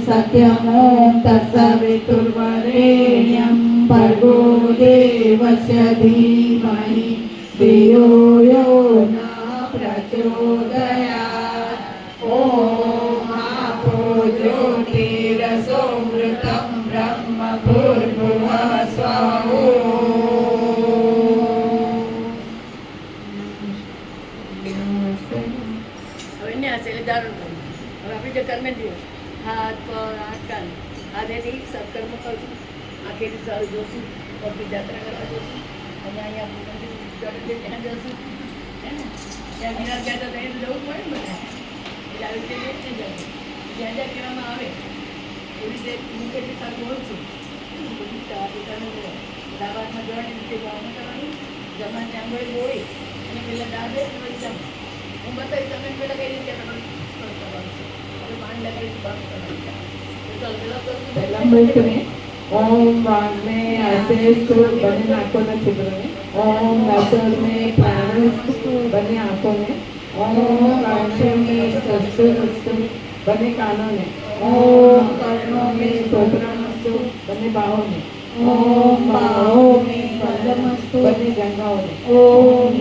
सत्यं तत्सवितुर्वरेण्यं भर्गो देवस्य धीमहि धियो यो न प्रचोदयात्। ॐ आपो ज्योतिरसोमृतं ब्रह्म भूर्भुवः स्वः। हाथ पर हाथ कान आधे सत्कर्म करશું આખેથી સારું જોશું પગની યાત્રા કરવા જોશું અને અહીંયા ત્યાં જશું હે ને ત્યાં ગિરનાર ગયા તો ત્યાં જવું પડે ને બધા એટલે આવી રીતે જવું જ્યાં જ્યાં કહેવામાં આવે એવી રીતે મુકેથી સારું બોલશું બધી પોતાનું દાબામાં જવાની રીતે જવાનું કરવાનું જમવા ત્યાં આગળ બોળી અને પહેલાં દાબે પછી જમ હું બતાવીશ તમે પહેલાં કઈ રીતે કરવાનું છે पानी लगाई बात करना चल में ओम वांग में ऐसे स्थूल बने आंखों में छिद्र में ओम नसर में प्राण बने आंखों में ओम कांशों में चक्षु बने कानों में ओम कर्णों में श्रोत्रमस्तु बने बाहों में ओम बाहों में बने जंघाओं में ओम